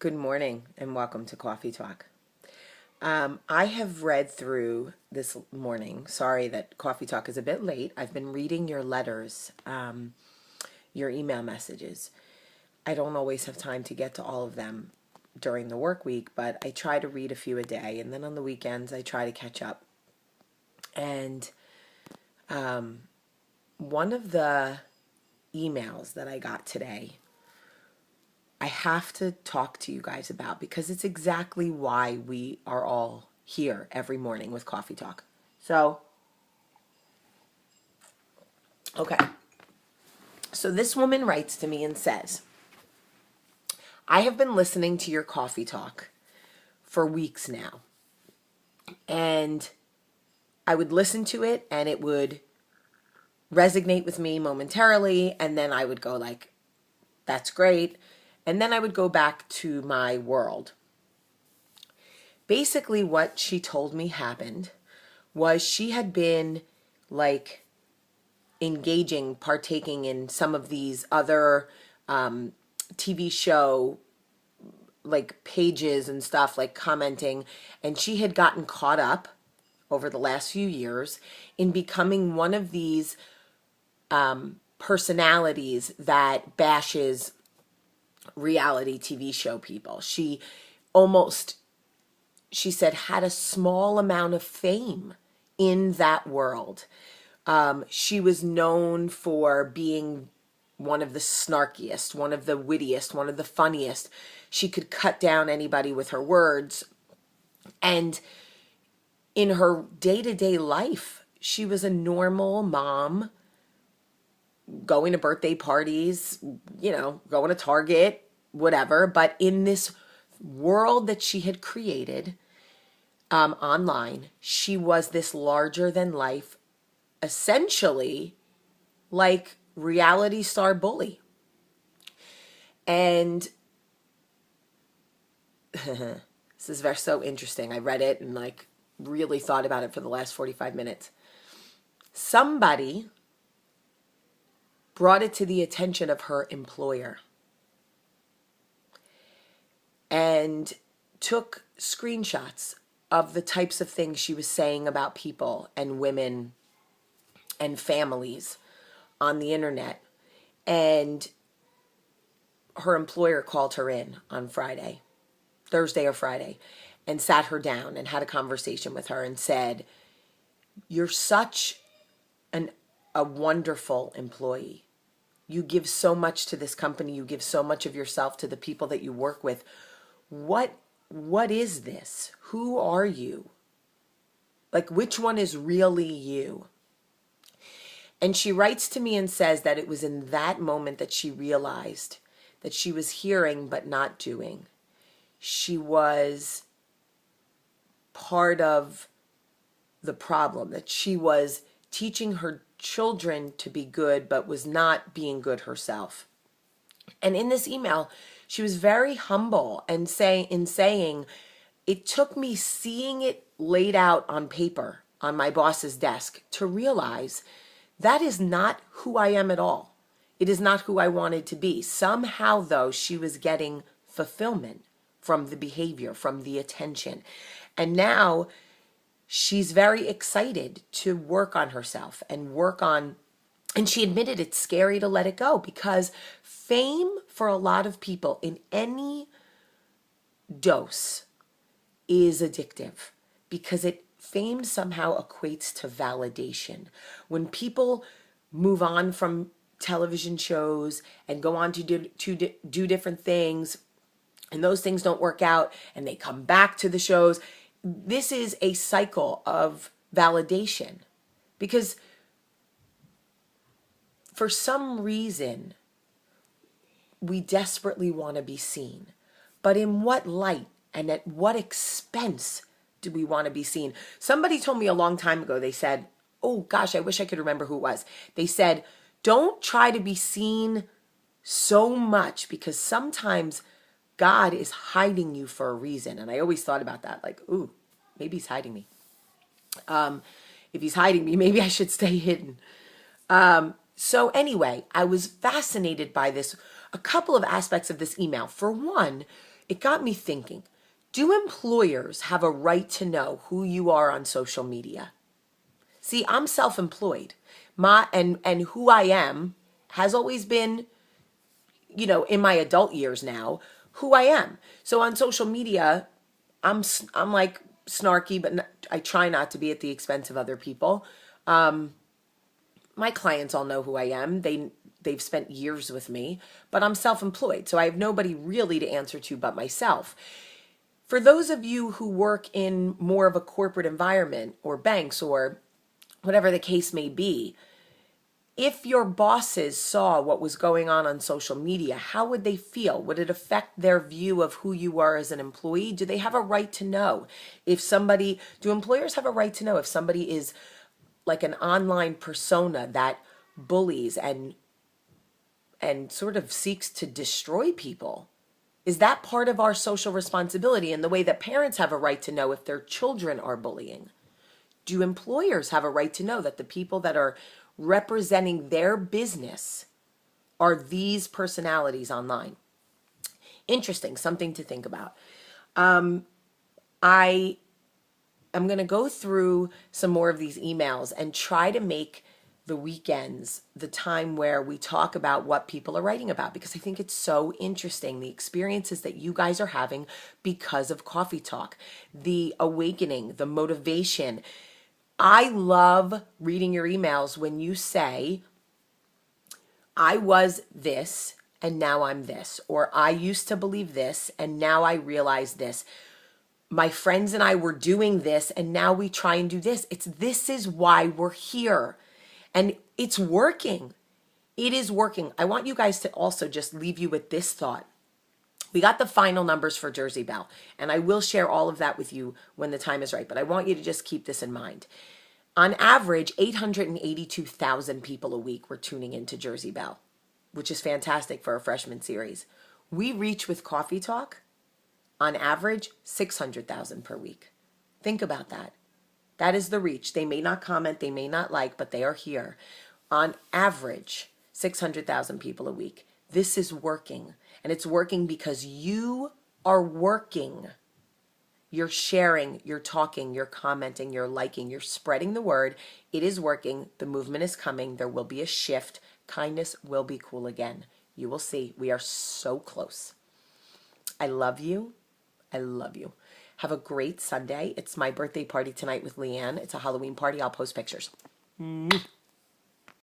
Good morning and welcome to Coffee Talk. I have read through this morning. Sorry that Coffee Talk is a bit late. I've been reading your letters, your email messages. I don't always have time to get to all of them during the work week, but I try to read a few a day. And then on the weekends, I try to catch up. And one of the emails that I got today, I have to talk to you guys about because it's exactly why we are all here every morning with Coffee Talk. So, okay. So this woman writes to me and says, I have been listening to your Coffee Talk for weeks now. And I would listen to it and it would resonate with me momentarily. And then I would go like, that's great. And then I would go back to my world. Basically, what she told me happened was she had been like partaking in some of these other TV show like pages and stuff, like commenting, and she had gotten caught up over the last few years in becoming one of these personalities that bashes reality TV show people. She said, had a small amount of fame in that world. She was known for being one of the snarkiest, one of the wittiest, one of the funniest. She could cut down anybody with her words. And in her day-to-day life, she was a normal mom, going to birthday parties, going to Target, whatever. But in this world that she had created online, she was this larger than life, essentially like reality star bully. And this is so interesting. I read it and like really thought about it for the last 45 minutes. Somebody brought it to the attention of her employer and took screenshots of the types of things she was saying about people and women and families on the internet. And her employer called her in on Thursday or Friday, and sat her down and had a conversation with her and said, you're such a wonderful employee. You give so much to this company. You give so much of yourself to the people that you work with. What is this? Who are you? Like, which one is really you? And she writes to me and says that it was in that moment that she realized that she was hearing but not doing. She was part of the problem, that she was teaching her children to be good but was not being good herself. And in this email, she was very humble and saying, it took me seeing it laid out on paper on my boss's desk to realize that is not who I am at all. It is not who I wanted to be. Somehow, though, she was getting fulfillment from the behavior, from the attention. And now she's very excited to work on herself and and she admitted it's scary to let it go because fame for a lot of people in any dose is addictive because fame somehow equates to validation. When people move on from television shows and go on to do different things, and those things don't work out, and they come back to the shows, this is a cycle of validation. Because for some reason, we desperately want to be seen. But in what light and at what expense do we want to be seen? Somebody told me a long time ago, they said, oh gosh, I wish I could remember who it was. They said, don't try to be seen so much because sometimes God is hiding you for a reason. And I always thought about that, like, ooh, maybe he's hiding me. If he's hiding me, maybe I should stay hidden. So anyway, I was fascinated by a couple of aspects of this email. For one, it got me thinking, do employers have a right to know who you are on social media? See, I'm self-employed. And who I am has always been, in my adult years now, who I am. So on social media, I'm like snarky, but I try not to be at the expense of other people. My clients all know who I am. They've spent years with me, but I'm self-employed, so I have nobody really to answer to but myself. For those of you who work in more of a corporate environment or banks or whatever the case may be, if your bosses saw what was going on social media, how would they feel? Would it affect their view of who you are as an employee? Do they have a right to know do employers have a right to know if somebody is like an online persona that bullies and sort of seeks to destroy people? Is that part of our social responsibility in the way that parents have a right to know if their children are bullying? Do employers have a right to know that the people that are representing their business are these personalities online? Interesting, something to think about. I am going to go through some more of these emails and try to make the weekends the time where we talk about what people are writing about, because I think it's so interesting, the experiences that you guys are having because of Coffee Talk, the awakening, the motivation. I love reading your emails when you say, I was this and now I'm this, or I used to believe this and now I realize this. My friends and I were doing this and now we try and do this. This is why we're here. And it's working. It is working. I want you guys to also just leave you with this thought. We got the final numbers for Jersey Belle, and I will share all of that with you when the time is right, but I want you to just keep this in mind. On average, 882,000 people a week were tuning into Jersey Belle, which is fantastic for a freshman series. We reach with Coffee Talk, on average, 600,000 per week. Think about that. That is the reach. They may not comment, they may not like, but they are here. On average, 600,000 people a week. This is working. And it's working because you are working. You're sharing, you're talking, you're commenting, you're liking, you're spreading the word. It is working. The movement is coming. There will be a shift. Kindness will be cool again. You will see. We are so close. I love you. I love you. Have a great Sunday. It's my birthday party tonight with Leanne. It's a Halloween party. I'll post pictures.